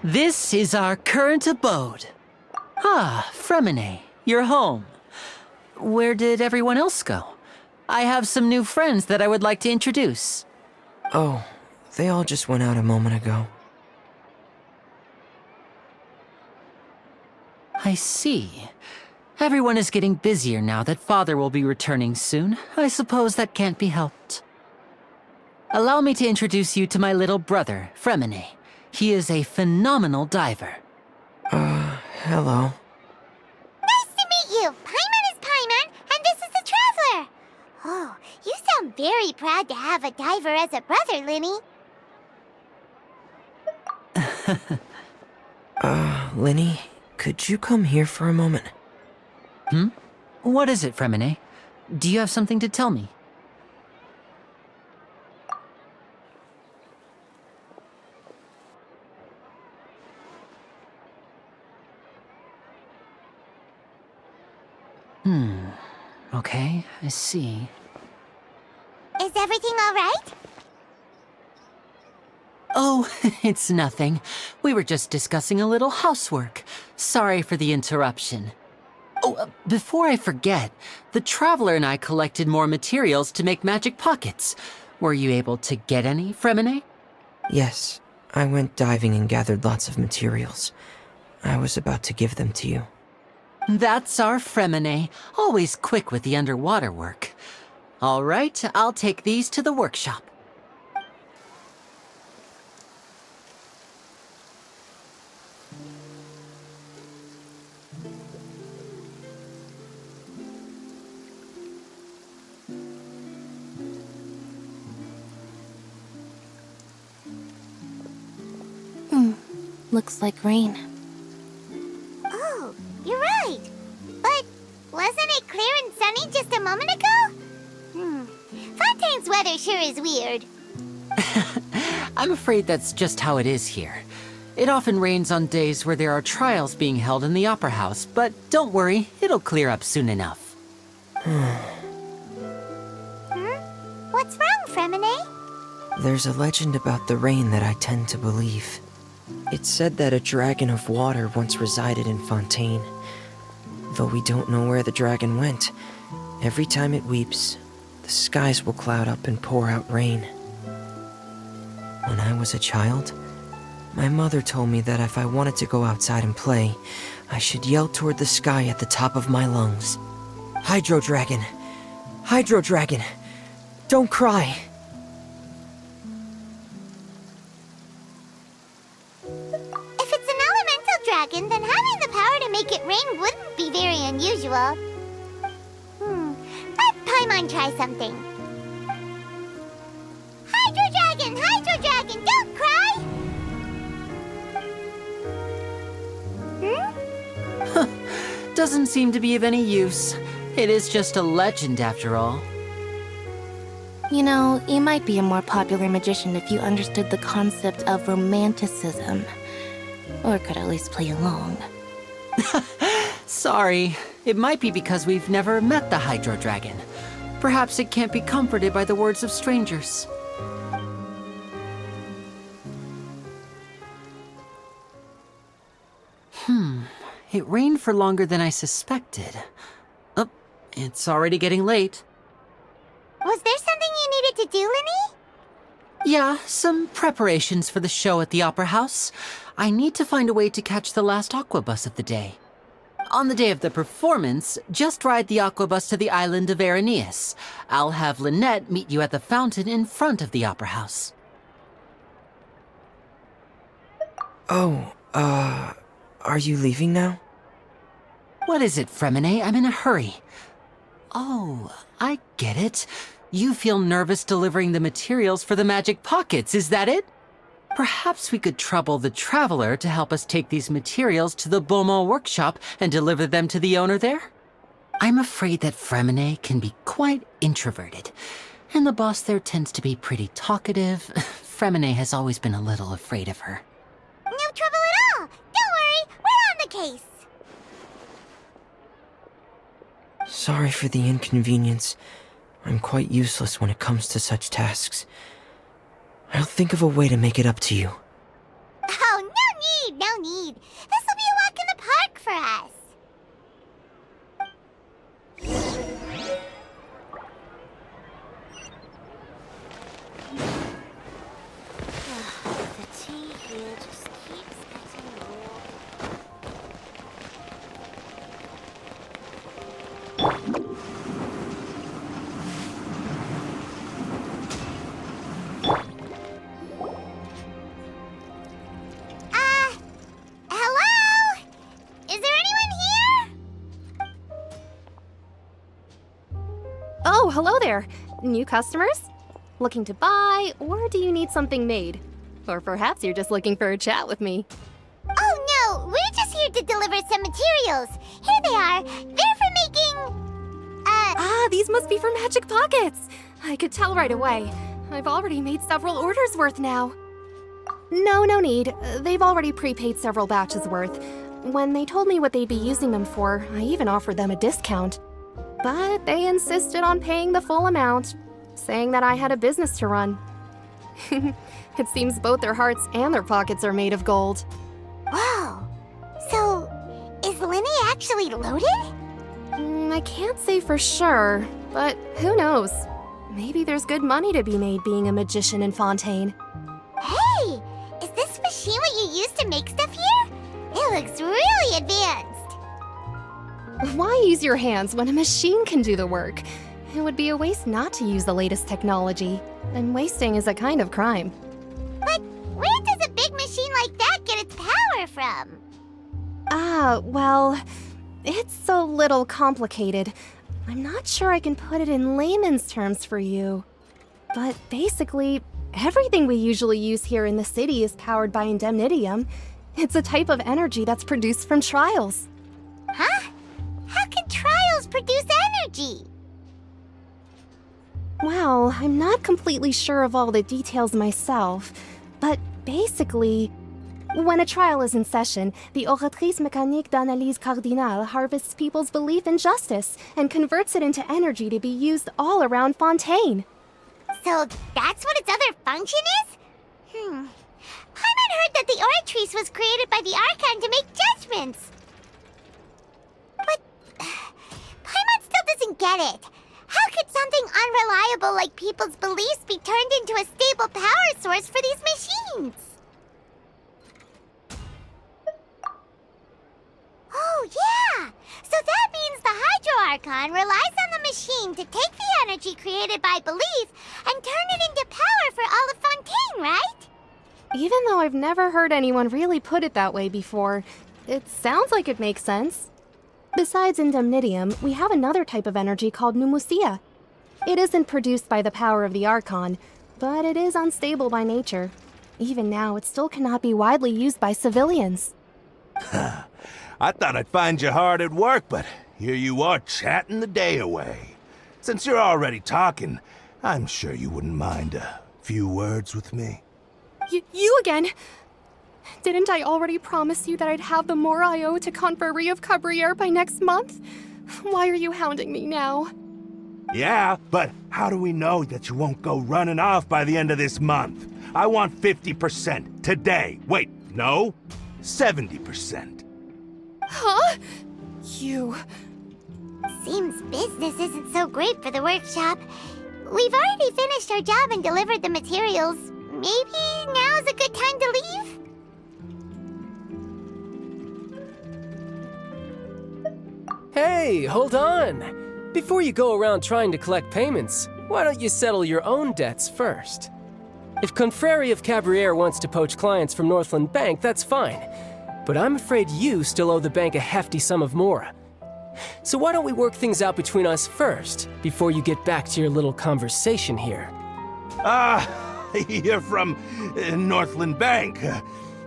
This is our current abode. Ah, Fremine, you're home. Where did everyone else go? I have some new friends that I would like to introduce. Oh, they all just went out a moment ago. I see. Everyone is getting busier now that Father will be returning soon. I suppose that can't be helped. Allow me to introduce you to my little brother, Fremine. He is a phenomenal diver. Hello. Nice to meet you! Paimon is Paimon, and this is the Traveler! Oh, you sound very proud to have a diver as a brother, Linny. Linny, could you come here for a moment? What is it, Fremine? Do you have something to tell me? Okay, I see. Is everything all right? Oh, it's nothing. We were just discussing a little housework. Sorry for the interruption. Oh, before I forget, the Traveler and I collected more materials to make magic pockets. Were you able to get any, Fremine? Yes, I went diving and gathered lots of materials. I was about to give them to you. That's our Fremine, always quick with the underwater work. All right, I'll take these to the workshop. Looks like rain. Oh, you're right. But wasn't it clear and sunny just a moment ago? Fontaine's weather sure is weird. I'm afraid that's just how it is here. It often rains on days where there are trials being held in the Opera House, but don't worry, it'll clear up soon enough. What's wrong, Fremine? There's a legend about the rain that I tend to believe. It's said that a dragon of water once resided in Fontaine. Though we don't know where the dragon went, every time it weeps, the skies will cloud up and pour out rain. When I was a child, my mother told me that if I wanted to go outside and play, I should yell toward the sky at the top of my lungs. Hydro Dragon! Hydro Dragon! Don't cry! If it's an elemental dragon, then having the power to make it rain wouldn't be very unusual. Let Paimon try something. Hydro Dragon, don't cry! Doesn't seem to be of any use. It is just a legend after all. You know, you might be a more popular magician if you understood the concept of romanticism. Or could at least play along. Sorry. It might be because we've never met the Hydro Dragon. Perhaps it can't be comforted by the words of strangers. It rained for longer than I suspected. Oh, it's already getting late. Was there something you needed to do, Linny? Yeah, some preparations for the show at the Opera House. I need to find a way to catch the last aqua bus of the day. On the day of the performance, just ride the aqua bus to the island of Aeneas. I'll have Lynette meet you at the fountain in front of the Opera House. Oh, are you leaving now? What is it, Fremine? I'm in a hurry. Oh, I get it. You feel nervous delivering the materials for the magic pockets, is that it? Perhaps we could trouble the Traveler to help us take these materials to the Beaumont workshop and deliver them to the owner there? I'm afraid that Fremine can be quite introverted, and the boss there tends to be pretty talkative. Fremine has always been a little afraid of her. No trouble at all! Don't worry, we're on the case! Sorry for the inconvenience. I'm quite useless when it comes to such tasks. I'll think of a way to make it up to you. Oh, no need! Oh, hello there. New customers? Looking to buy, or do you need something made? Or perhaps you're just looking for a chat with me. Oh no, we're just here to deliver some materials. Here they are. They're for making... These must be for Magic Pockets. I could tell right away. I've already made several orders worth now. No need. They've already prepaid several batches worth. When they told me what they'd be using them for, I even offered them a discount. But they insisted on paying the full amount, saying that I had a business to run. It seems both their hearts and their pockets are made of gold. Whoa. So, is Linny actually loaded? I can't say for sure, but who knows? Maybe there's good money to be made being a magician in Fontaine. Hey! Is this machine what you use to make stuff here? It looks really advanced. Why use your hands when a machine can do the work? It would be a waste not to use the latest technology, and wasting is a kind of crime. But where does a big machine like that get its power from? Well, it's a little complicated. I'm not sure I can put it in layman's terms for you. But basically, everything we usually use here in the city is powered by indemnitium. It's a type of energy that's produced from trials. Huh? How can trials produce energy? Well, I'm not completely sure of all the details myself, but basically, when a trial is in session, the oratrice mécanique d'analyse cardinale harvests people's belief in justice and converts it into energy to be used all around Fontaine. So that's what its other function is? Paimon heard that the oratrice was created by the Archon to make judgments. But Paimon still doesn't get it. How could something unreliable like people's beliefs be turned into a stable power source for these machines? Oh, yeah! So that means the Hydro Archon relies on the machine to take the energy created by belief and turn it into power for all of Fontaine, right? Even though I've never heard anyone really put it that way before, it sounds like it makes sense. Besides indemnitium, we have another type of energy called pneumosia. It isn't produced by the power of the Archon, but it is unstable by nature. Even now, it still cannot be widely used by civilians. I thought I'd find you hard at work, but here you are chatting the day away. Since you're already talking, I'm sure you wouldn't mind a few words with me. You again? Didn't I already promise you that I'd have the more I owe to Confrérie of Cabriere by next month? Why are you hounding me now? Yeah, but how do we know that you won't go running off by the end of this month? I want 50% today. Wait, no? 70%. Huh? You... Seems business isn't so great for the workshop. We've already finished our job and delivered the materials. Maybe now's a good time to leave? Hey, hold on! Before you go around trying to collect payments, why don't you settle your own debts first? If Confrérie of Cabriere wants to poach clients from Northland Bank, that's fine. But I'm afraid you still owe the bank a hefty sum of mora. So why don't we work things out between us first, before you get back to your little conversation here? You're from Northland Bank.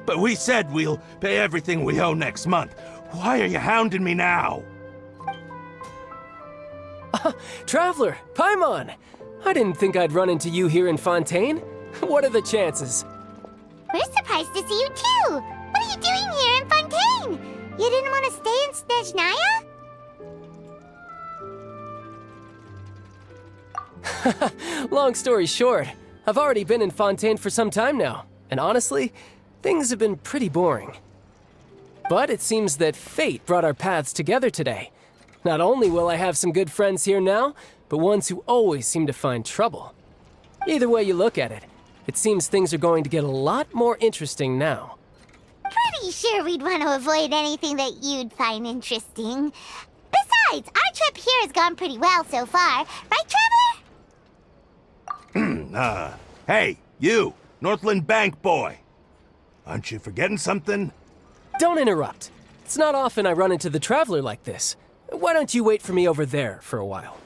But we said we'll pay everything we owe next month. Why are you hounding me now? Traveler, Paimon! I didn't think I'd run into you here in Fontaine. What are the chances? We're surprised to see you too! What are you doing here in Fontaine? You didn't want to stay in Snezhnaya? Long story short, I've already been in Fontaine for some time now, and honestly, things have been pretty boring. But it seems that fate brought our paths together today. Not only will I have some good friends here now, but ones who always seem to find trouble. Either way you look at it, it seems things are going to get a lot more interesting now. Pretty sure we'd want to avoid anything that you'd find interesting. Besides, our trip here has gone pretty well so far. Right, Traveler? Hey, you, Northland Bank boy. Aren't you forgetting something? Don't interrupt. It's not often I run into the Traveler like this. Why don't you wait for me over there for a while?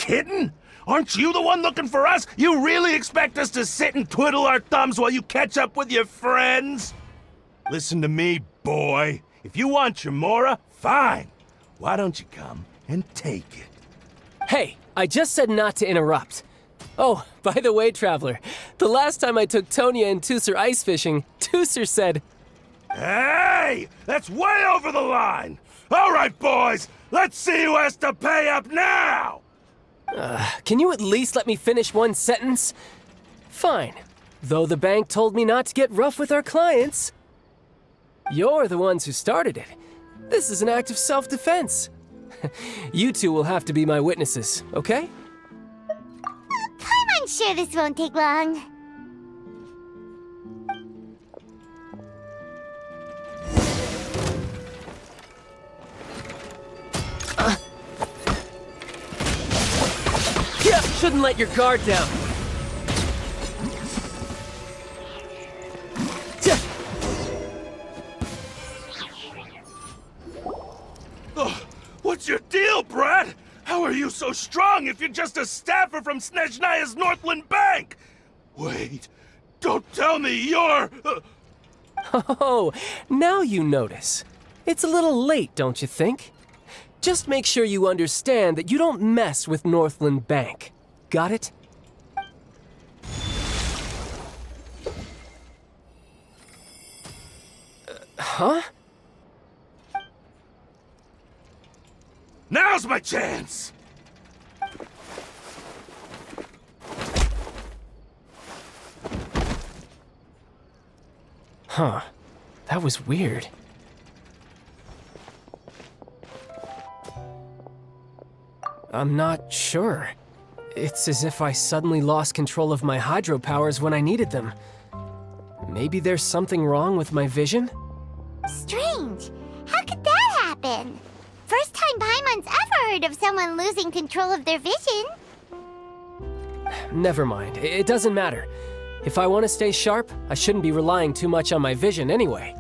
kidding? Aren't you the one looking for us? You really expect us to sit and twiddle our thumbs while you catch up with your friends? Listen to me, boy. If you want your Mora, fine. Why don't you come and take it? Hey, I just said not to interrupt. Oh, by the way, Traveler, the last time I took Tonya and Tusser ice fishing, Tusser said, Hey! That's way over the line! All right, boys, let's see who has to pay up now! Can you at least let me finish one sentence? Fine. Though the bank told me not to get rough with our clients. You're the ones who started it. This is an act of self-defense. You two will have to be my witnesses, okay? I'm sure this won't take long. Yeah, shouldn't let your guard down. What's your deal, Brad? How are you so strong if you're just a staffer from Snezhnaya's Northland Bank? Wait, don't tell me you're... Oh, now you notice. It's a little late, don't you think? Just make sure you understand that you don't mess with Northland Bank. Got it? Huh? Now's my chance! Huh. That was weird. I'm not sure. It's as if I suddenly lost control of my hydro powers when I needed them. Maybe there's something wrong with my vision? Strange. How could that happen? First time Paimon's ever heard of someone losing control of their vision. Never mind. It doesn't matter. If I want to stay sharp, I shouldn't be relying too much on my vision anyway.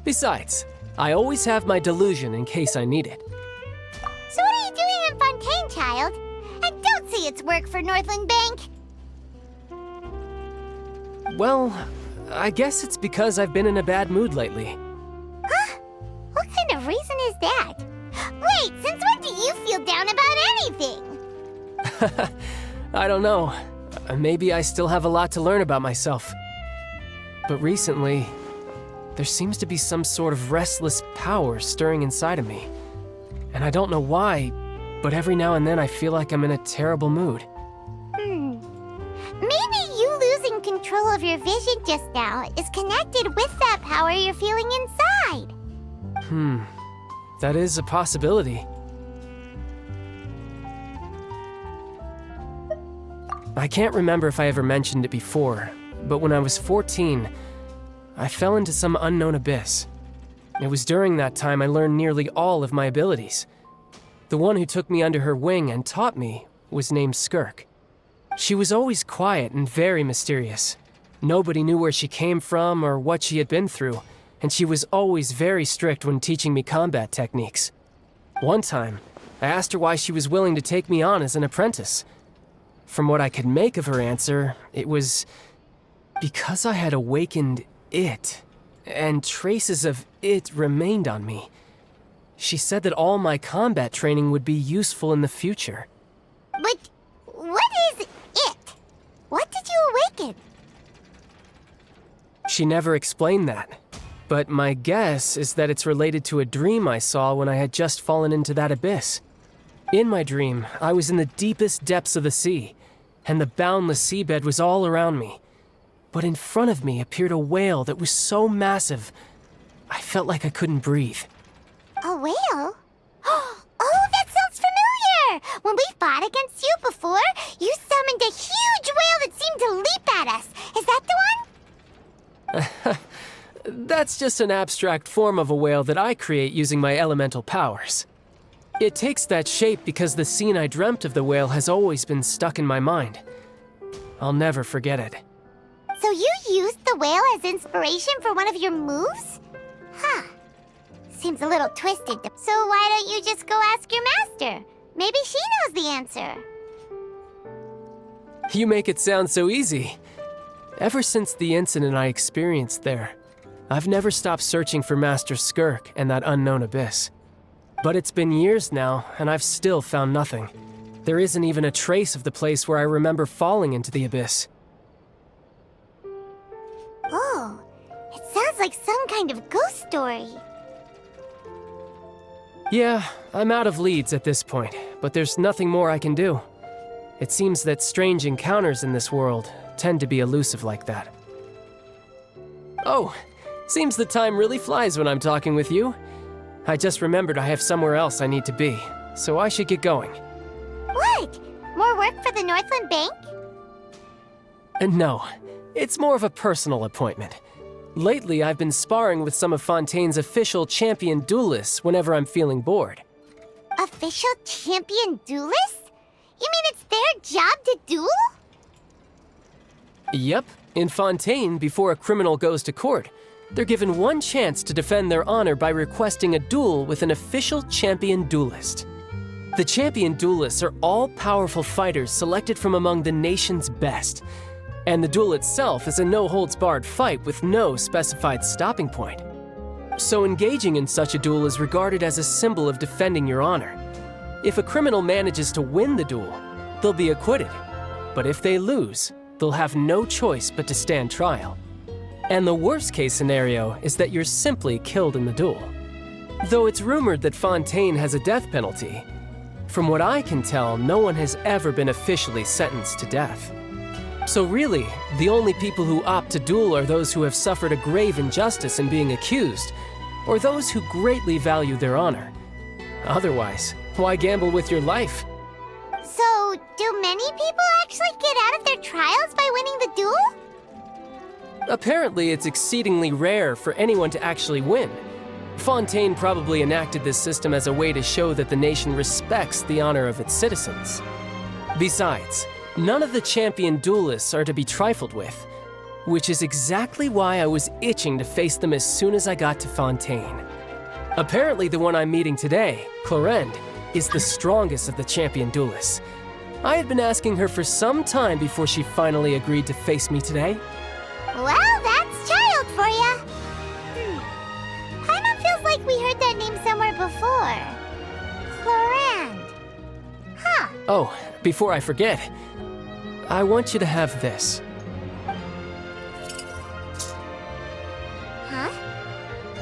Besides, I always have my delusion in case I need it. So what are you doing in Fontaine, child? And don't say it's work for Northland Bank. Well, I guess it's because I've been in a bad mood lately. Huh? What kind of reason is that? Wait, since when do you feel down about anything? I don't know. Maybe I still have a lot to learn about myself. But recently, there seems to be some sort of restless power stirring inside of me. And I don't know why, but every now and then I feel like I'm in a terrible mood. Maybe you losing control of your vision just now is connected with that power you're feeling inside. That is a possibility. I can't remember if I ever mentioned it before, but when I was 14, I fell into some unknown abyss. It was during that time I learned nearly all of my abilities. The one who took me under her wing and taught me was named Skirk. She was always quiet and very mysterious. Nobody knew where she came from or what she had been through, and she was always very strict when teaching me combat techniques. One time, I asked her why she was willing to take me on as an apprentice. From what I could make of her answer, it was because I had awakened it, and traces of it remained on me. She said that all my combat training would be useful in the future. But what is it? What did you awaken? She never explained that, but my guess is that it's related to a dream I saw when I had just fallen into that abyss. In my dream, I was in the deepest depths of the sea, and the boundless seabed was all around me. But in front of me appeared a whale that was so massive, I felt like I couldn't breathe. A whale? Oh, that sounds familiar! When we fought against you before, you summoned a huge whale that seemed to leap at us. Is that the one? That's just an abstract form of a whale that I create using my elemental powers. It takes that shape because the scene I dreamt of the whale has always been stuck in my mind. I'll never forget it. So you used the whale as inspiration for one of your moves? Huh. Seems a little twisted. So why don't you just go ask your master? Maybe she knows the answer. You make it sound so easy. Ever since the incident I experienced there, I've never stopped searching for Master Skirk and that unknown abyss. But it's been years now, and I've still found nothing. There isn't even a trace of the place where I remember falling into the abyss. Oh, it sounds like some kind of ghost story. Yeah, I'm out of leads at this point, but there's nothing more I can do. It seems that strange encounters in this world tend to be elusive like that. Oh, seems the time really flies when I'm talking with you. I just remembered I have somewhere else I need to be, so I should get going. What? More work for the Northland Bank? No, it's more of a personal appointment. Lately, I've been sparring with some of Fontaine's official champion duelists whenever I'm feeling bored. Official champion duelists? You mean it's their job to duel? Yep, in Fontaine, before a criminal goes to court, they're given one chance to defend their honor by requesting a duel with an official champion duelist. The champion duelists are all-powerful fighters selected from among the nation's best, and the duel itself is a no-holds-barred fight with no specified stopping point. So engaging in such a duel is regarded as a symbol of defending your honor. If a criminal manages to win the duel, they'll be acquitted. But if they lose, they'll have no choice but to stand trial. And the worst-case scenario is that you're simply killed in the duel. Though it's rumored that Fontaine has a death penalty, from what I can tell, no one has ever been officially sentenced to death. So really, the only people who opt to duel are those who have suffered a grave injustice in being accused, or those who greatly value their honor. Otherwise, why gamble with your life? So, do many people actually get out of their trials by winning the duel? Apparently, it's exceedingly rare for anyone to actually win. Fontaine probably enacted this system as a way to show that the nation respects the honor of its citizens. Besides, none of the champion duelists are to be trifled with, which is exactly why I was itching to face them as soon as I got to Fontaine. Apparently, the one I'm meeting today, Clorinde, is the strongest of the champion duelists. I had been asking her for some time before she finally agreed to face me today. Well, that's child for ya. Paimon feels like we heard that name somewhere before. Clorinde. Huh. Oh, before I forget, I want you to have this. Huh?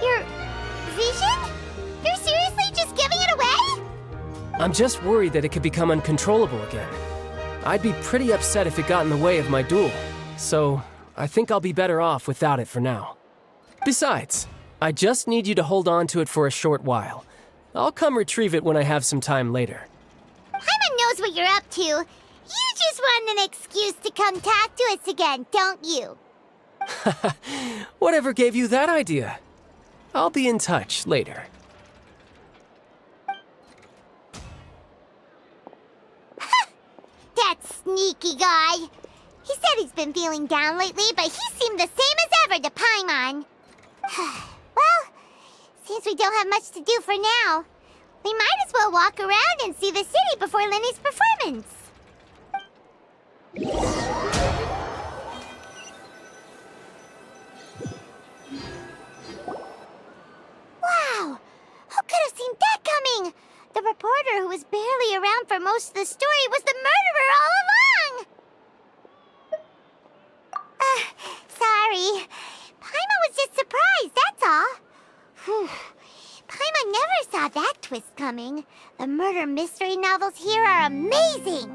Your vision? You're seriously just giving it away? I'm just worried that it could become uncontrollable again. I'd be pretty upset if it got in the way of my duel, so I think I'll be better off without it for now. Besides, I just need you to hold on to it for a short while. I'll come retrieve it when I have some time later. Paimon knows what you're up to. You just want an excuse to come talk to us again, don't you? Whatever gave you that idea? I'll be in touch later. That sneaky guy. He said he's been feeling down lately, but he seemed the same as ever to Paimon. Well, seems we don't have much to do for now. We might as well walk around and see the city before Lenny's performance. Wow! Who could have seen that coming? The reporter who was barely around for most of the story was the murderer all along! Sorry. Paimon was just surprised, that's all. Whew. Paimon never saw that twist coming. The murder mystery novels here are amazing!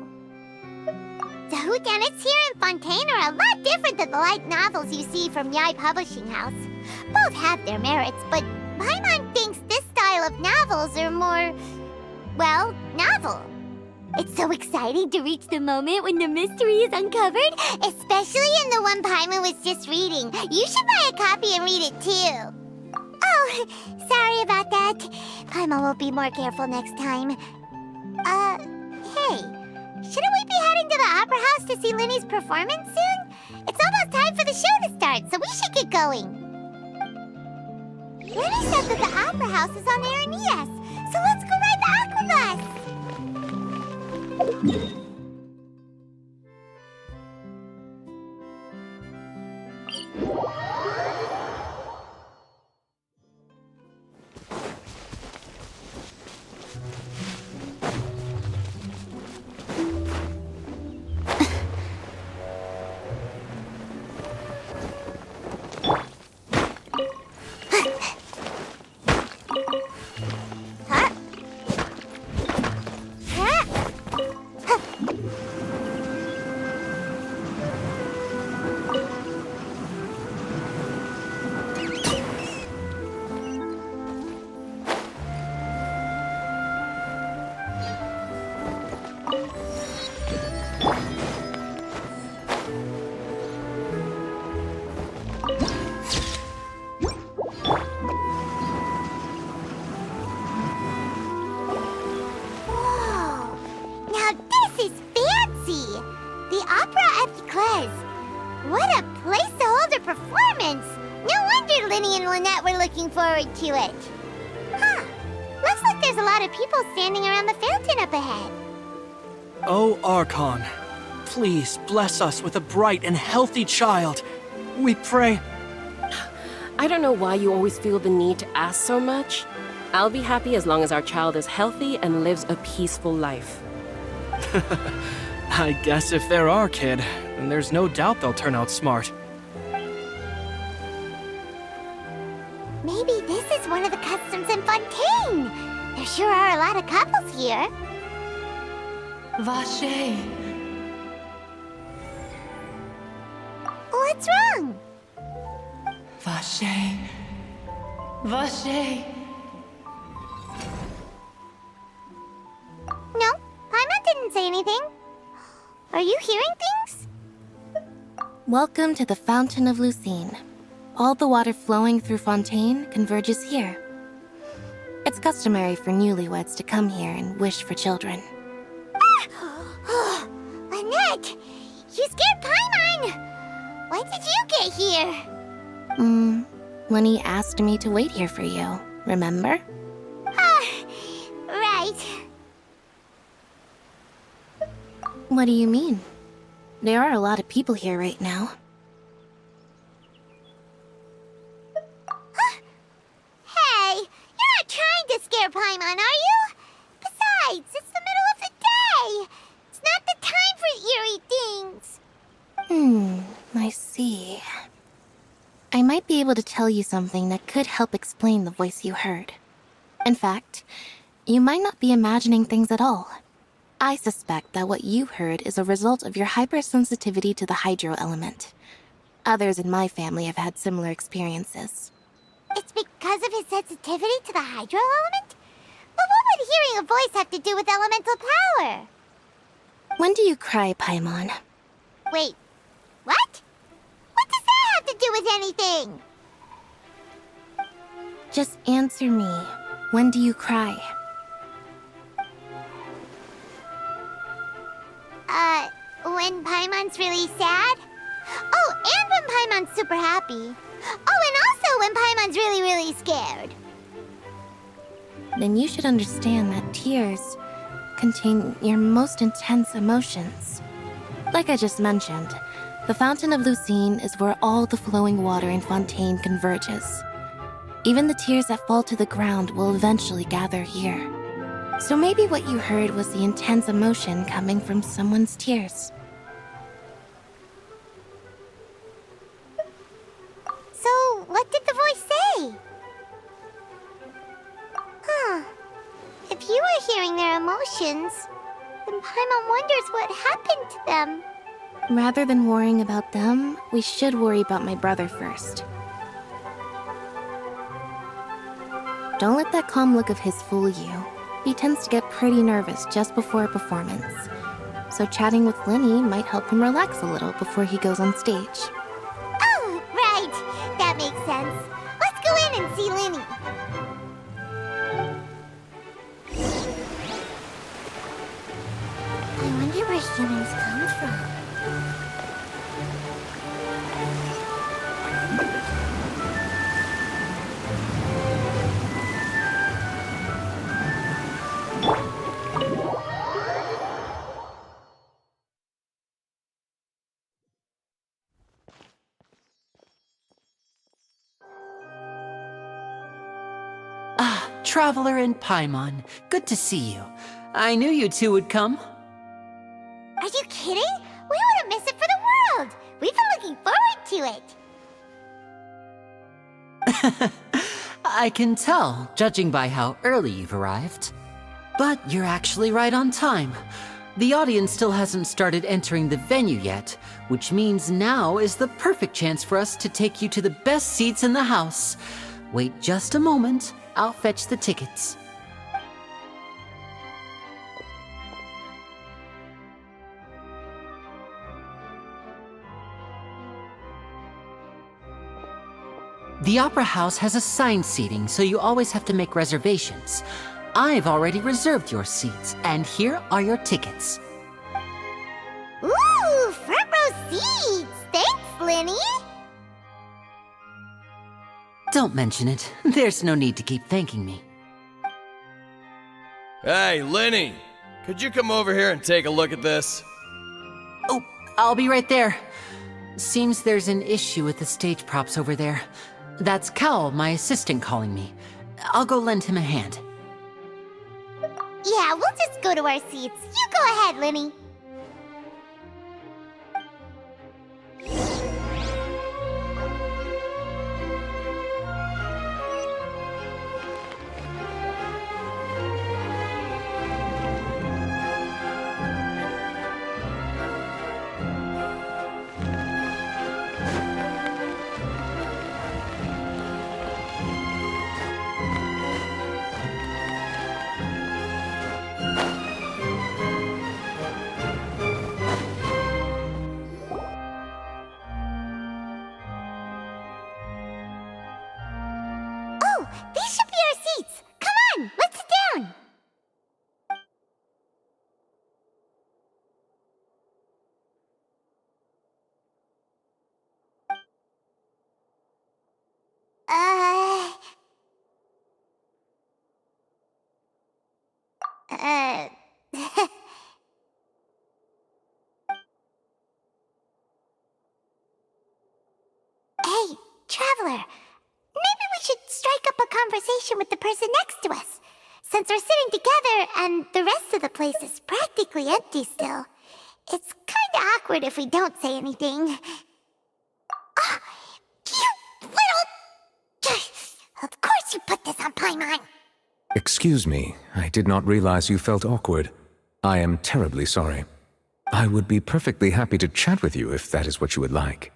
The whodunits here in Fontaine are a lot different than the light novels you see from Yai Publishing House. Both have their merits, but Paimon thinks this style of novels are more, well, novel. It's so exciting to reach the moment when the mystery is uncovered, especially in the one Paimon was just reading. You should buy a copy and read it too. Oh, sorry about that. Paimon will be more careful next time. Hey, shouldn't we be heading to the Opera House to see Lenny's performance soon? It's almost time for the show to start, so we should get going. Lenny said that the Opera House is on Añoranza, so let's go ride the aqua bus. Clez. What a place to hold a performance! No wonder Linny and Lynette were looking forward to it. Huh. Looks like there's a lot of people standing around the fountain up ahead. Oh, Archon, please bless us with a bright and healthy child. We pray. I don't know why you always feel the need to ask so much. I'll be happy as long as our child is healthy and lives a peaceful life. I guess if they're our kid, then there's no doubt they'll turn out smart. Maybe this is one of the customs in Fontaine. There sure are a lot of couples here. Vache. What's wrong? Vache. Vache. No, Paimon didn't say anything. Are you hearing things? Welcome to the Fountain of Lucine. All the water flowing through Fontaine converges here. It's customary for newlyweds to come here and wish for children. Ah! Lynette! You scared Paimon! Why did you get here? Lenny asked me to wait here for you, remember? Right. What do you mean? There are a lot of people here right now. Hey, you're not trying to scare Paimon, are you? Besides, it's the middle of the day. It's not the time for eerie things. I see. I might be able to tell you something that could help explain the voice you heard. In fact, you might not be imagining things at all. I suspect that what you heard is a result of your hypersensitivity to the hydro element. Others in my family have had similar experiences. It's because of his sensitivity to the hydro element? But what would hearing a voice have to do with elemental power? When do you cry, Paimon? Wait, what? What does that have to do with anything? Just answer me. When do you cry? When Paimon's really sad? Oh, and when Paimon's super happy. Oh, and also when Paimon's really, really scared. Then you should understand that tears contain your most intense emotions. Like I just mentioned, the Fountain of Lucine is where all the flowing water in Fontaine converges. Even the tears that fall to the ground will eventually gather here. So maybe what you heard was the intense emotion coming from someone's tears. So, what did the voice say? Huh. If you were hearing their emotions, then Paimon wonders what happened to them. Rather than worrying about them, we should worry about my brother first. Don't let that calm look of his fool you. He tends to get pretty nervous just before a performance. So chatting with Linny might help him relax a little before he goes on stage. Oh, right. That makes sense. Let's go in and see Linny. I wonder where humans come from. Traveler and Paimon, good to see you. I knew you two would come. Are you kidding? We wouldn't miss it for the world. We've been looking forward to it. I can tell, judging by how early you've arrived. But you're actually right on time. The audience still hasn't started entering the venue yet, which means now is the perfect chance for us to take you to the best seats in the house. Wait just a moment. I'll fetch the tickets. The Opera House has assigned seating, so you always have to make reservations. I've already reserved your seats, and here are your tickets. Ooh, front row seats! Linny. Don't mention it. There's no need to keep thanking me. Hey, Lenny! Could you come over here and take a look at this? Oh, I'll be right there. Seems there's an issue with the stage props over there. That's Cal, my assistant, calling me. I'll go lend him a hand. Yeah, we'll just go to our seats. You go ahead, Linny. These should be our seats. Come on, let's sit down. Hey, Traveler. Maybe we should strike up a conversation with the person next to us. Since we're sitting together and the rest of the place is practically empty still, it's kinda awkward if we don't say anything. Oh, you little... Of course you put this on Paimon. Excuse me, I did not realize you felt awkward. I am terribly sorry. I would be perfectly happy to chat with you if that is what you would like.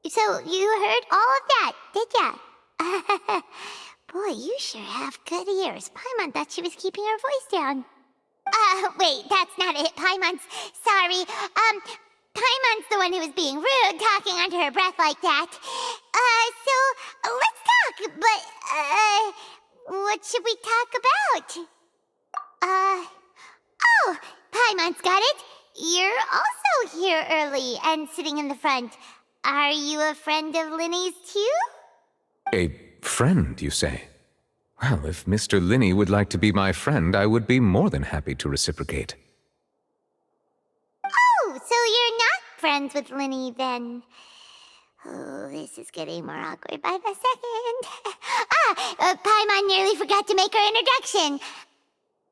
So you heard all of that, did ya? Boy, you sure have good ears. Paimon thought she was keeping her voice down. Wait, that's not it. Paimon's... Sorry. Paimon's the one who was being rude, talking under her breath like that. So, let's talk, but, what should we talk about? Oh, Paimon's got it. You're also here early and sitting in the front. Are you a friend of Linny's, too? A friend, you say? Well, if Mr. Linny would like to be my friend, I would be more than happy to reciprocate. Oh, so you're not friends with Linny, then? Oh, this is getting more awkward by the second. Paimon nearly forgot to make her introduction.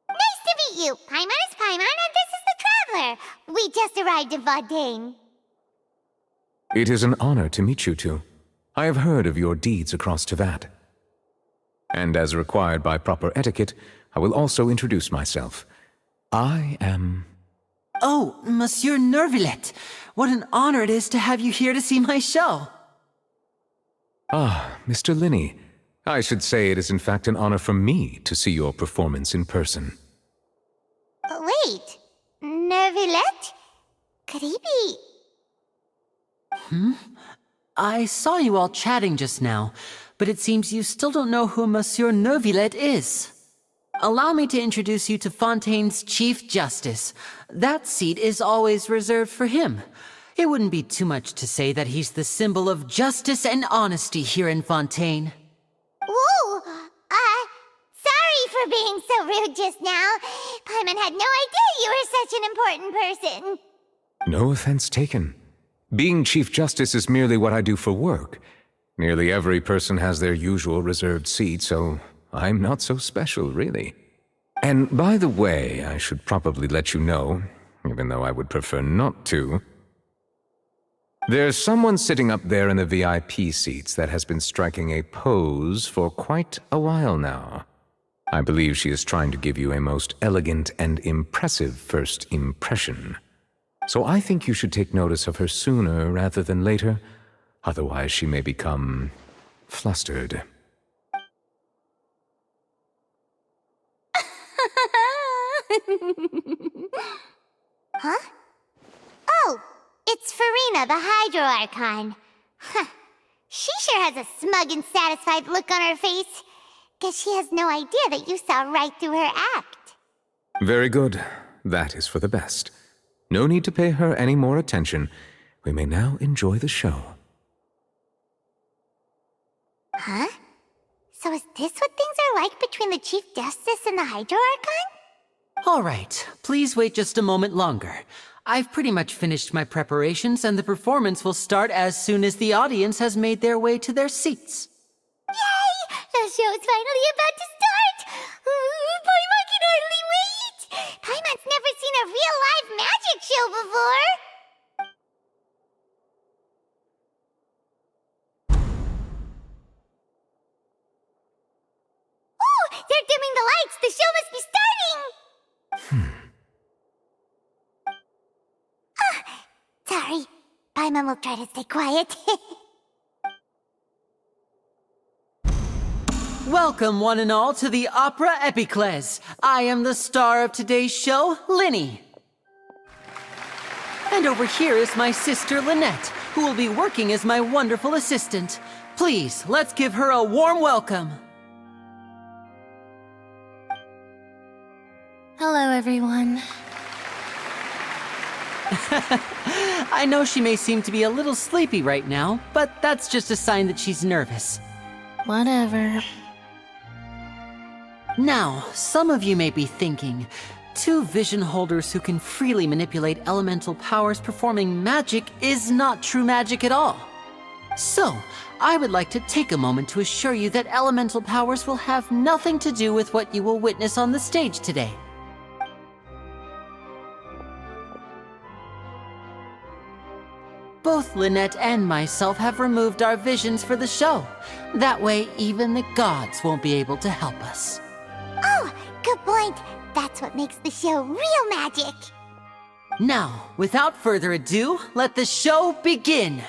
Nice to meet you. Paimon is Paimon, and this is the Traveler. We just arrived in Fontaine. It is an honor to meet you two. I have heard of your deeds across Ciudad. And as required by proper etiquette, I will also introduce myself. I am... Oh, Monsieur Nervillet. What an honor it is to have you here to see my show. Ah, Mr. Linny. I should say it is in fact an honor for me to see your performance in person. Wait, Nervillet? Could he be... I saw you all chatting just now, but it seems you still don't know who Monsieur Nervillet is. Allow me to introduce you to Fontaine's Chief Justice. That seat is always reserved for him. It wouldn't be too much to say that he's the symbol of justice and honesty here in Fontaine. Whoa! Sorry for being so rude just now. Paimon had no idea you were such an important person. No offense taken. Being Chief Justice is merely what I do for work. Nearly every person has their usual reserved seat, so I'm not so special, really. And by the way, I should probably let you know, even though I would prefer not to. There's someone sitting up there in the VIP seats that has been striking a pose for quite a while now. I believe she is trying to give you a most elegant and impressive first impression. So I think you should take notice of her sooner rather than later, otherwise she may become flustered. Huh? Oh, it's Farina, the Hydro Archon. Huh. She sure has a smug and satisfied look on her face. Guess she has no idea that you saw right through her act. Very good. That is for the best. No need to pay her any more attention. We may now enjoy the show. Huh? So is this what things are like between the Chief Justice and the Hydro Archon? All right, please wait just a moment longer. I've pretty much finished my preparations, and the performance will start as soon as the audience has made their way to their seats. Yay! The show's finally about to start! Paimon can hardly wait! Paimon's never seen a real live magic show before! Ooh! They're dimming the lights! The show must be starting! Sorry. Paimon will try to stay quiet. Welcome, one and all, to the Opera Epiclese. I am the star of today's show, Linny. And over here is my sister, Lynette, who will be working as my wonderful assistant. Please, let's give her a warm welcome. Hello, everyone. I know she may seem to be a little sleepy right now, but that's just a sign that she's nervous. Whatever. Now, some of you may be thinking, two vision holders who can freely manipulate elemental powers performing magic is not true magic at all. So, I would like to take a moment to assure you that elemental powers will have nothing to do with what you will witness on the stage today. Both Lynette and myself have removed our visions for the show. That way, even the gods won't be able to help us. Oh, good point. That's what makes the show real magic. Now, without further ado, let the show begin.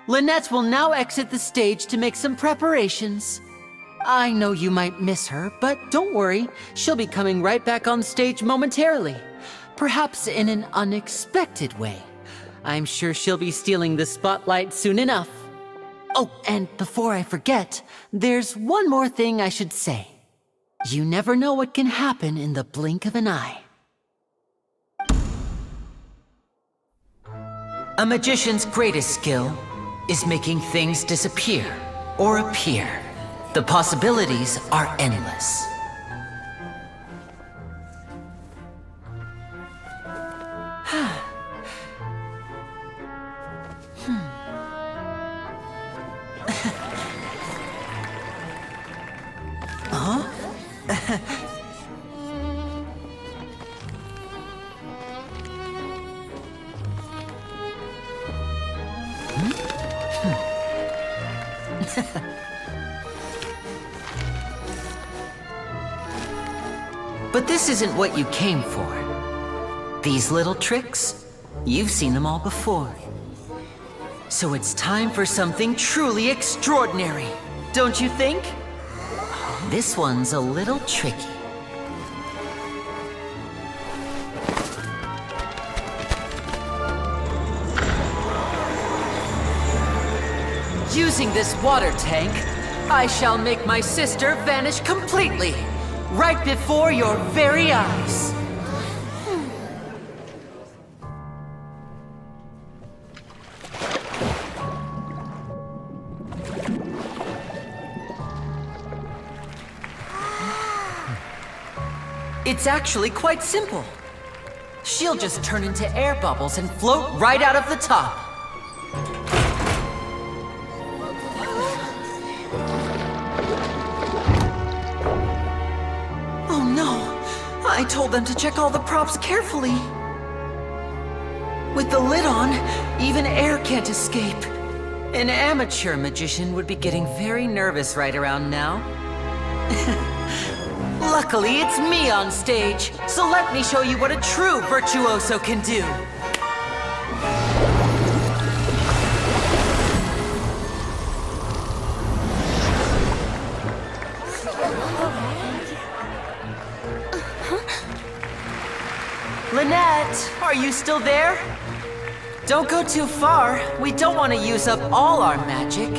Lynette will now exit the stage to make some preparations. I know you might miss her, but don't worry. She'll be coming right back on stage momentarily. Perhaps in an unexpected way. I'm sure she'll be stealing the spotlight soon enough. Oh, and before I forget, there's one more thing I should say. You never know what can happen in the blink of an eye. A magician's greatest skill is making things disappear or appear. The possibilities are endless. But this isn't what you came for. These little tricks, you've seen them all before. So it's time for something truly extraordinary, don't you think? This one's a little tricky. Using this water tank, I shall make my sister vanish completely, right before your very eyes. It's actually quite simple. She'll just turn into air bubbles and float right out of the top. Oh no! I told them to check all the props carefully. With the lid on, even air can't escape. An amateur magician would be getting very nervous right around now. Luckily, it's me on stage, so let me show you what a true virtuoso can do. Lynette, are you still there? Don't go too far. We don't want to use up all our magic.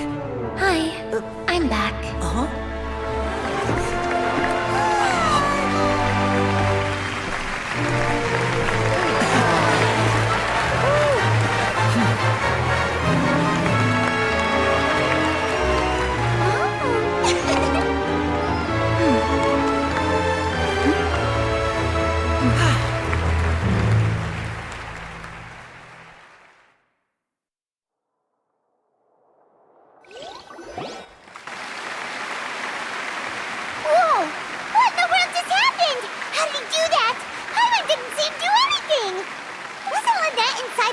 Hi, I'm back. Uh-huh.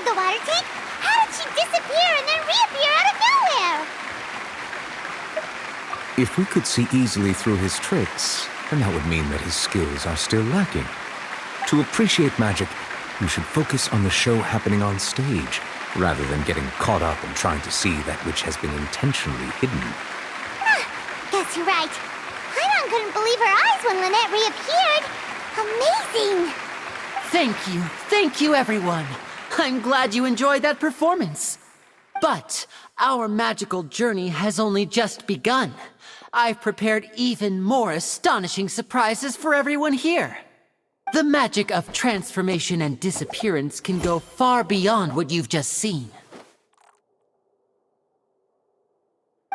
the water tank? How did she disappear and then reappear out of nowhere? If we could see easily through his tricks, then that would mean that his skills are still lacking. To appreciate magic, you should focus on the show happening on stage, rather than getting caught up in trying to see that which has been intentionally hidden. Guess you're right. Paimon couldn't believe her eyes when Lynette reappeared. Amazing! Thank you everyone. I'm glad you enjoyed that performance. But our magical journey has only just begun. I've prepared even more astonishing surprises for everyone here. The magic of transformation and disappearance can go far beyond what you've just seen.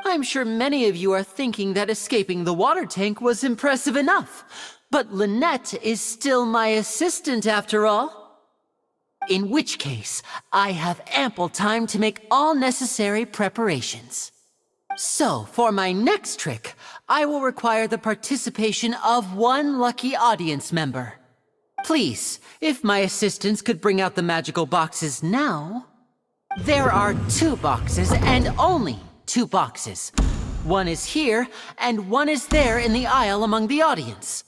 I'm sure many of you are thinking that escaping the water tank was impressive enough, but Lynette is still my assistant after all. In which case, I have ample time to make all necessary preparations. So, for my next trick, I will require the participation of one lucky audience member. Please, if my assistants could bring out the magical boxes now. There are 2 boxes and only 2 boxes. One is here and one is there in the aisle among the audience.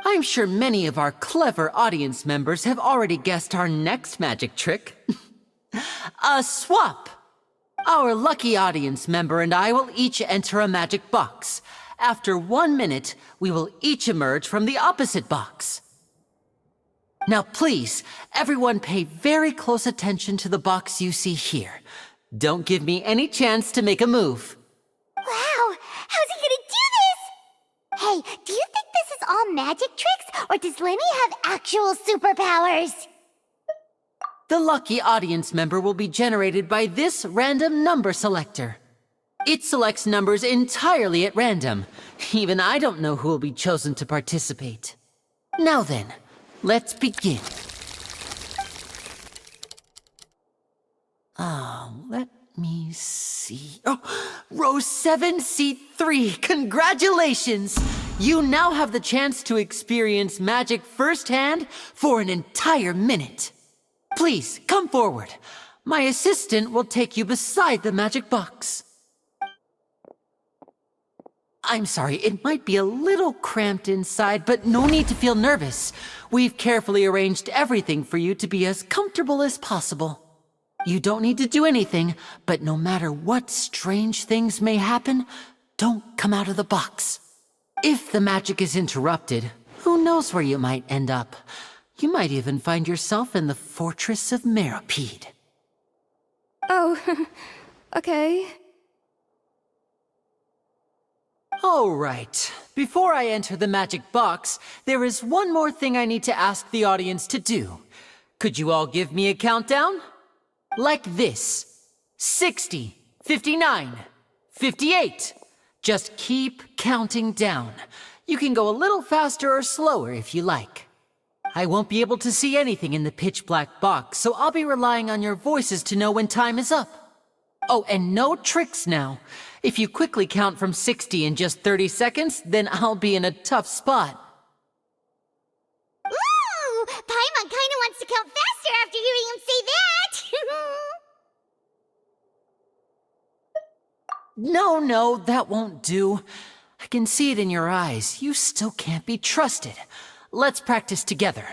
I'm sure many of our clever audience members have already guessed our next magic trick. A swap! Our lucky audience member and I will each enter a magic box. After 1 minute, we will each emerge from the opposite box. Now please, everyone pay very close attention to the box you see here. Don't give me any chance to make a move. Wow! How's he gonna do this? Hey, do you think this is all magic tricks, or does Lenny have actual superpowers? The lucky audience member will be generated by this random number selector. It selects numbers entirely at random. Even I don't know who will be chosen to participate. Now then, let's begin. Let me see. Oh, row 7, seat 3. Congratulations! You now have the chance to experience magic firsthand for an entire minute. Please, come forward. My assistant will take you beside the magic box. I'm sorry, it might be a little cramped inside, but no need to feel nervous. We've carefully arranged everything for you to be as comfortable as possible. You don't need to do anything, but no matter what strange things may happen, don't come out of the box. If the magic is interrupted, who knows where you might end up? You might even find yourself in the Fortress of Meropide. Oh, okay. All right. Before I enter the magic box, there is one more thing I need to ask the audience to do. Could you all give me a countdown? Like this. 60, 59, 58. Just keep counting down. You can go a little faster or slower if you like. I won't be able to see anything in the pitch-black box, so I'll be relying on your voices to know when time is up. Oh, and no tricks now. If you quickly count from 60 in just 30 seconds, then I'll be in a tough spot. Ooh! Paimon kinda wants to count faster after hearing him say that! No, that won't do. I can see it in your eyes. You still can't be trusted. Let's practice together.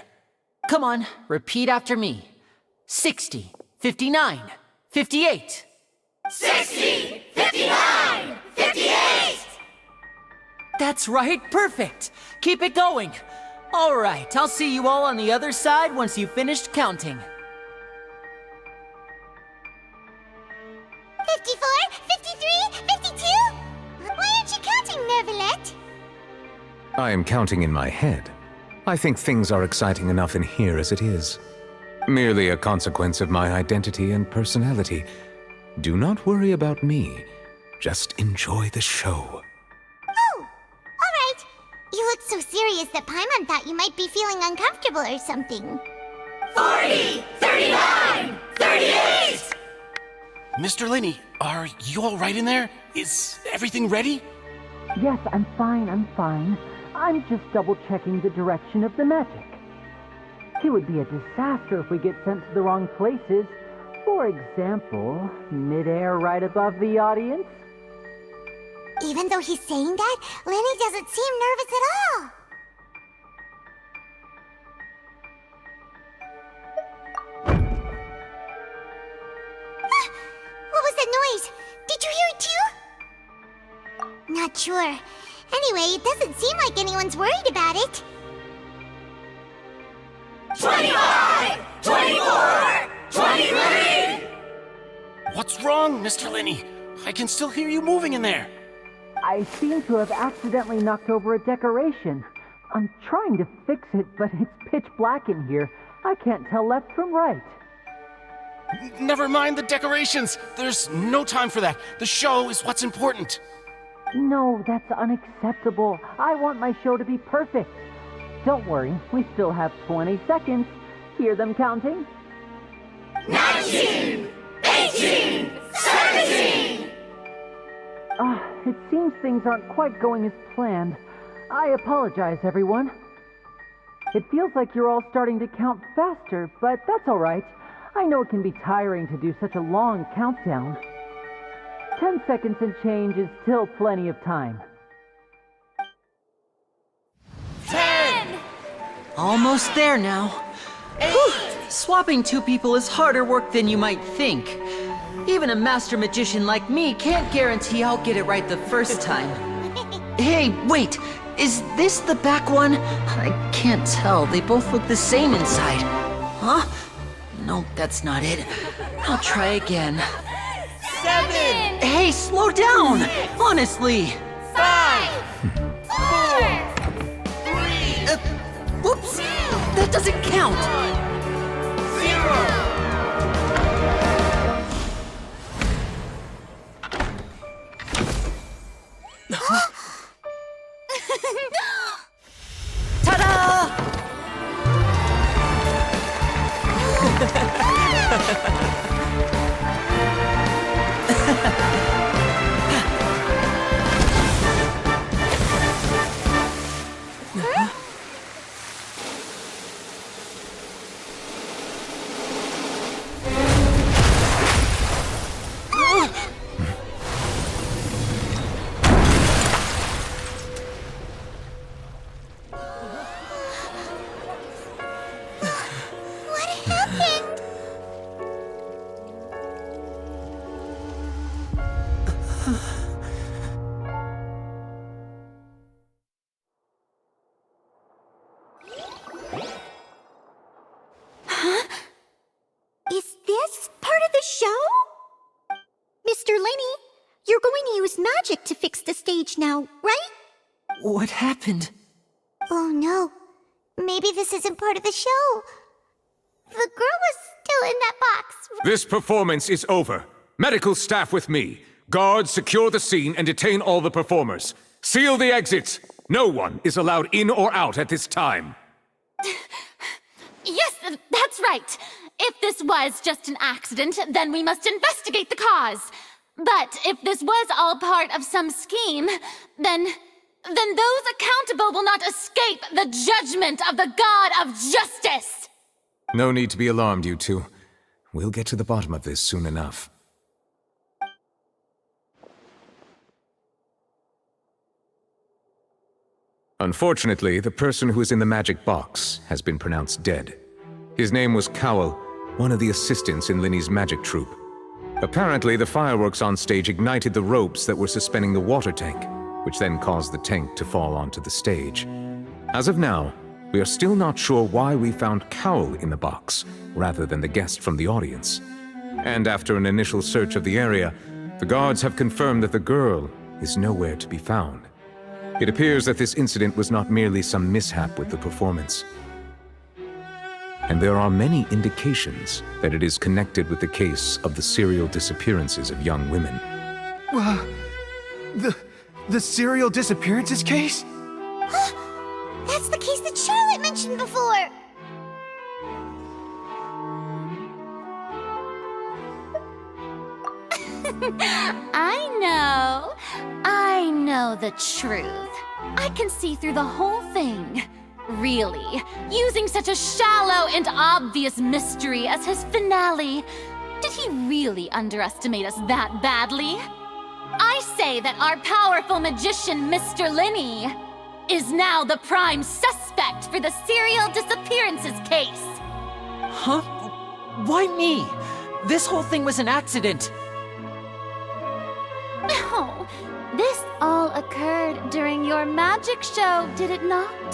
Come on, repeat after me. 60, 59, 58. 60! 59! 58! That's right, perfect! Keep it going! Alright, I'll see you all on the other side once you've finished counting. 54, 53, 52? Why aren't you counting, Nervalette? I am counting in my head. I think things are exciting enough in here as it is. Merely a consequence of my identity and personality. Do not worry about me. Just enjoy the show. Oh, all right. You look so serious that Paimon thought you might be feeling uncomfortable or something. 40, 39, 38! Mr. Linney, are you all right in there? Is everything ready? Yes, I'm fine. I'm just double-checking the direction of the magic. It would be a disaster if we get sent to the wrong places. For example, midair right above the audience. Even though he's saying that, Lenny doesn't seem nervous at all. What was that noise? Did you hear it too? Not sure. Anyway, it doesn't seem like anyone's worried about it. 25! 24! 23! What's wrong, Mr. Linney? I can still hear you moving in there. I seem to have accidentally knocked over a decoration. I'm trying to fix it, but it's pitch black in here. I can't tell left from right. Never mind the decorations. There's no time for that. The show is what's important. No, that's unacceptable. I want my show to be perfect. Don't worry, we still have 20 seconds. Hear them counting? 19! 18! 17! It seems things aren't quite going as planned. I apologize, everyone. It feels like you're all starting to count faster, but that's all right. I know it can be tiring to do such a long countdown. 10 seconds and change is still plenty of time. 10! Almost there now. 8! Swapping two people is harder work than you might think. Even a master magician like me can't guarantee I'll get it right the first time. Hey, wait! Is this the back one? I can't tell. They both look the same inside. Huh? No, that's not it. I'll try again. 7! Hey, slow down! Honestly! 5! 4! 3! Whoops! That doesn't count! 0! Ta-da! What happened? Is this part of the show? Mr. Lenny, you're going to use magic to fix the stage now, right? What happened? Oh no. Maybe this isn't part of the show. The girl was still in that box. This performance is over. Medical staff with me. Guards, secure the scene and detain all the performers. Seal the exits. No one is allowed in or out at this time. Yes, that's right. If this was just an accident, then we must investigate the cause. But if this was all part of some scheme, then those accountable will not escape the judgment of the God of Justice. No need to be alarmed, you two. We'll get to the bottom of this soon enough. Unfortunately, the person who is in the magic box has been pronounced dead. His name was Cowell, one of the assistants in Linny's magic troupe. Apparently, the fireworks on stage ignited the ropes that were suspending the water tank, which then caused the tank to fall onto the stage. As of now, we are still not sure why we found Cowell in the box, rather than the guest from the audience. And after an initial search of the area, the guards have confirmed that the girl is nowhere to be found. It appears that this incident was not merely some mishap with the performance. And there are many indications that it is connected with the case of the serial disappearances of young women. The serial disappearances case? That's the case that Charlotte mentioned before. I know the truth. I can see through the whole thing. Really? Using such a shallow and obvious mystery as his finale? Did he really underestimate us that badly? I say that our powerful magician, Mr. Linney, is now the prime suspect for the serial disappearances case. Huh? Why me? This whole thing was an accident. No, this all occurred during your magic show, did it not?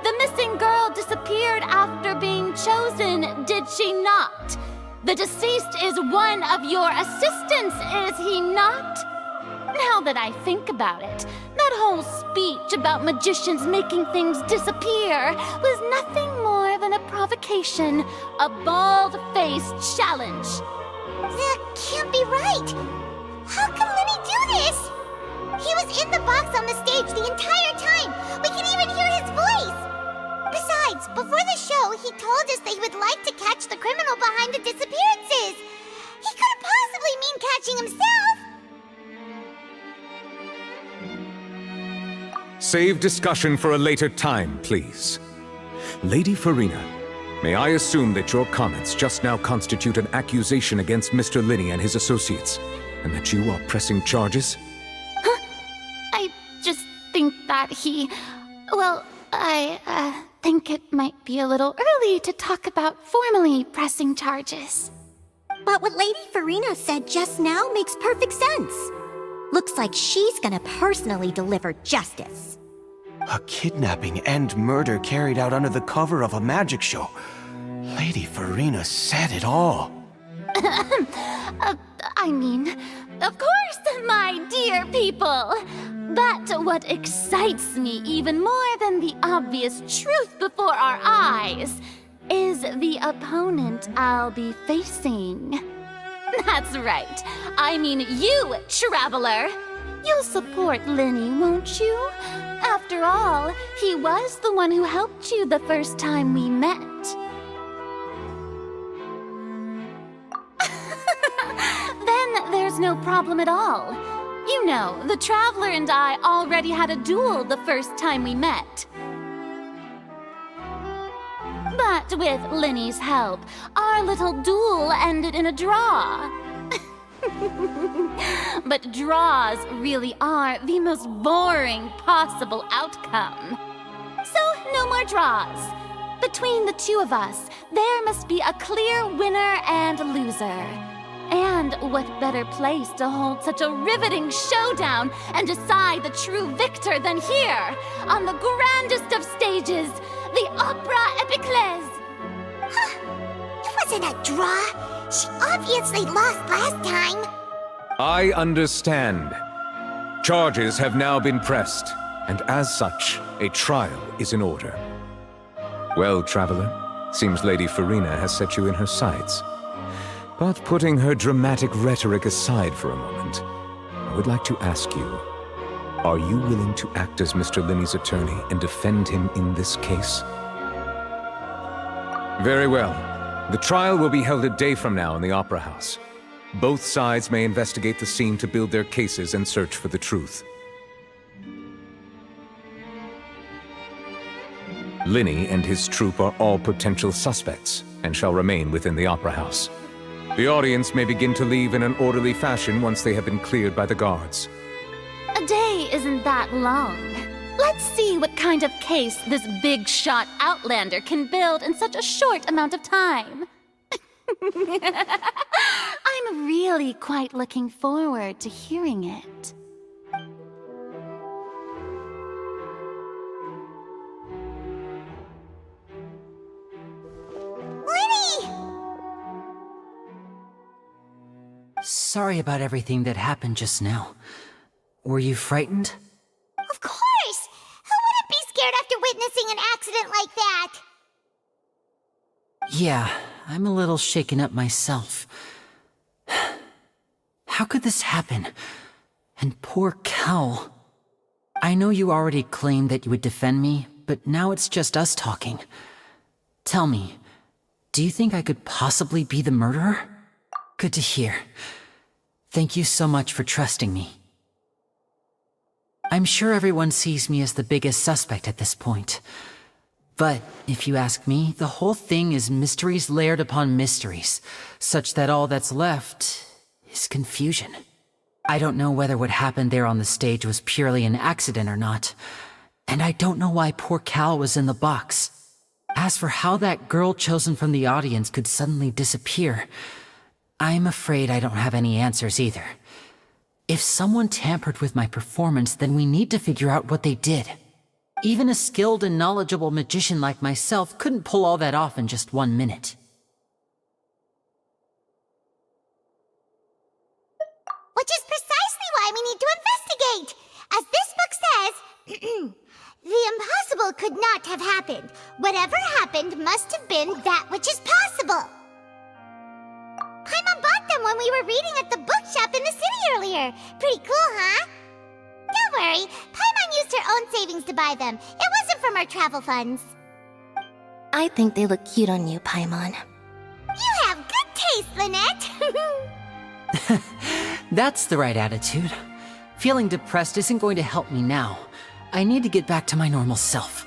The missing girl disappeared after being chosen, did she not? The deceased is one of your assistants, is he not? Now that I think about it, that whole speech about magicians making things disappear was nothing more than a provocation, a bald-faced challenge. That can't be right. How can Lenny do this? He was in the box on the stage the entire time. We can even hear his voice. Besides, before the show, he told us that he would like to catch the criminal behind the disappearances. He couldn't possibly mean catching himself. Save discussion for a later time, please. Lady Farina, may I assume that your comments just now constitute an accusation against Mr. Linney and his associates, and that you are pressing charges? I just think that I think it might be a little early to talk about formally pressing charges. But what Lady Farina said just now makes perfect sense. Looks like she's gonna personally deliver justice. A kidnapping and murder carried out under the cover of a magic show. Lady Farina said it all. I mean, of course, my dear people. But what excites me even more than the obvious truth before our eyes is the opponent I'll be facing. That's right. I mean you, Traveler. You'll support Linney, won't you? After all, he was the one who helped you the first time we met. Then there's no problem at all. You know, the Traveler and I already had a duel the first time we met. But with Linney's help, our little duel ended in a draw. But draws really are the most boring possible outcome. So, no more draws. Between the two of us, there must be a clear winner and loser. And what better place to hold such a riveting showdown and decide the true victor than here, on the grandest of stages, the Opera Epiclese. It wasn't a draw. She obviously lost last time. I understand. Charges have now been pressed, and as such, a trial is in order. Well, Traveler, seems Lady Farina has set you in her sights. But putting her dramatic rhetoric aside for a moment, I would like to ask you, are you willing to act as Mr. Linney's attorney and defend him in this case? Very well. The trial will be held a day from now in the Opera House. Both sides may investigate the scene to build their cases and search for the truth. Linney and his troupe are all potential suspects and shall remain within the Opera House. The audience may begin to leave in an orderly fashion once they have been cleared by the guards. A day isn't that long. Let's see what kind of case this big-shot Outlander can build in such a short amount of time. I'm really quite looking forward to hearing it. Sorry about everything that happened just now. Were you frightened? Of course! Who wouldn't be scared after witnessing an accident like that? Yeah, I'm a little shaken up myself. How could this happen? And poor Kel. I know you already claimed that you would defend me, but now it's just us talking. Tell me, do you think I could possibly be the murderer? Good to hear. Thank you so much for trusting me. I'm sure everyone sees me as the biggest suspect at this point. But if you ask me, the whole thing is mysteries layered upon mysteries, such that all that's left is confusion. I don't know whether what happened there on the stage was purely an accident or not, and I don't know why poor Cal was in the box. As for how that girl chosen from the audience could suddenly disappear, I'm afraid I don't have any answers either. If someone tampered with my performance, then we need to figure out what they did. Even a skilled and knowledgeable magician like myself couldn't pull all that off in just 1 minute. Which is precisely why we need to investigate! As this book says, the impossible could not have happened. Whatever happened must have been that which is possible. Paimon bought them when we were reading at the bookshop in the city earlier. Pretty cool, huh? Don't worry, Paimon used her own savings to buy them. It wasn't from our travel funds. I think they look cute on you, Paimon. You have good taste, Lynette! That's the right attitude. Feeling depressed isn't going to help me now. I need to get back to my normal self.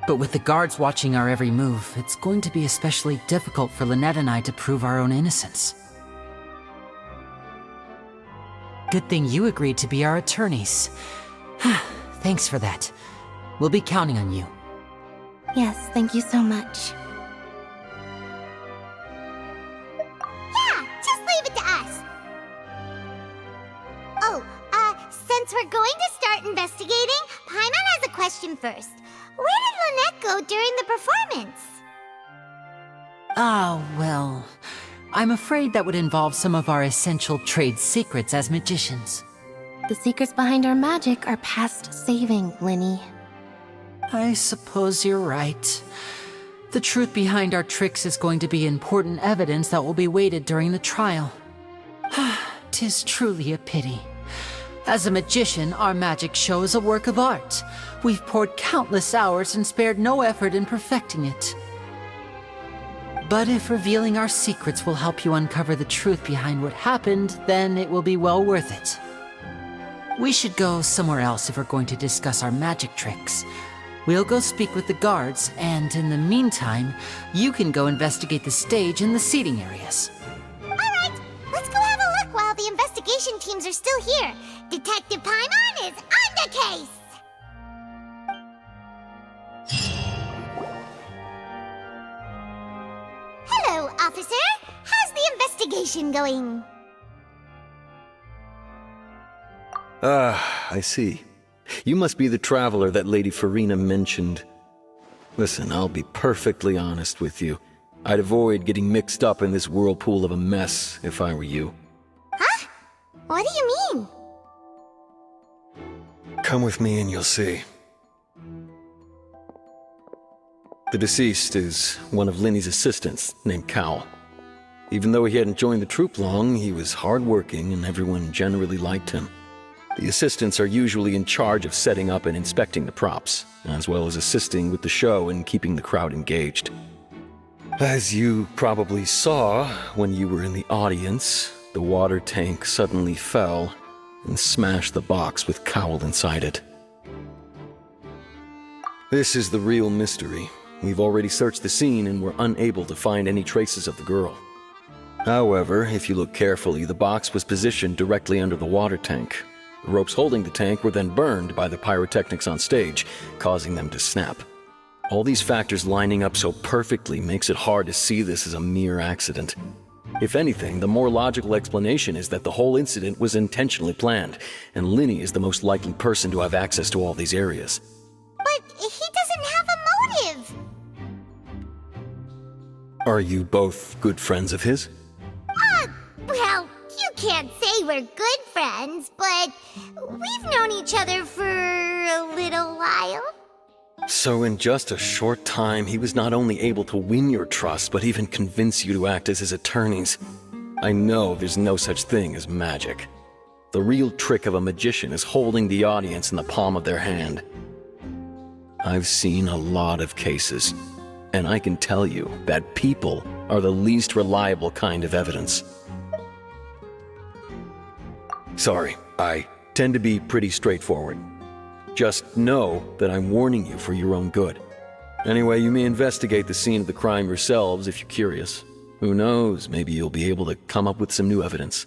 But with the guards watching our every move, it's going to be especially difficult for Lynette and I to prove our own innocence. Good thing you agreed to be our attorneys. Thanks for that. We'll be counting on you. Yes, thank you so much. Yeah, just leave it to us. Oh, since we're going to start investigating, Paimon has a question first. Where did Lynette go during the performance? Well, I'm afraid that would involve some of our essential trade secrets as magicians. The secrets behind our magic are past saving, Linny. I suppose you're right. The truth behind our tricks is going to be important evidence that will be weighted during the trial. 'Tis truly a pity. As a magician, our magic show is a work of art. We've poured countless hours and spared no effort in perfecting it. But if revealing our secrets will help you uncover the truth behind what happened, then it will be well worth it. We should go somewhere else if we're going to discuss our magic tricks. We'll go speak with the guards, and in the meantime, you can go investigate the stage and the seating areas. Alright, let's go have a look while the investigation teams are still here. Detective Paimon is on the case! Hello, officer. How's the investigation going? I see. You must be the traveler that Lady Farina mentioned. Listen, I'll be perfectly honest with you. I'd avoid getting mixed up in this whirlpool of a mess if I were you. Huh? What do you mean? Come with me and you'll see. The deceased is one of Linny's assistants, named Cal. Even though he hadn't joined the troupe long, he was hardworking and everyone generally liked him. The assistants are usually in charge of setting up and inspecting the props, as well as assisting with the show and keeping the crowd engaged. As you probably saw when you were in the audience, the water tank suddenly fell and smashed the box with Cowl inside it. This is the real mystery. We've already searched the scene and were unable to find any traces of the girl. However, if you look carefully, the box was positioned directly under the water tank. The ropes holding the tank were then burned by the pyrotechnics on stage, causing them to snap. All these factors lining up so perfectly makes it hard to see this as a mere accident. If anything, the more logical explanation is that the whole incident was intentionally planned, and Linny is the most likely person to have access to all these areas. But he doesn't have a motive! Are you both good friends of his? Well, you can't say we're good friends, but we've known each other for a little while. So in just a short time, he was not only able to win your trust, but even convince you to act as his attorneys. I know there's no such thing as magic. The real trick of a magician is holding the audience in the palm of their hand. I've seen a lot of cases, and I can tell you that people are the least reliable kind of evidence. Sorry, I tend to be pretty straightforward. Just know that I'm warning you for your own good. Anyway, you may investigate the scene of the crime yourselves if you're curious. Who knows, maybe you'll be able to come up with some new evidence.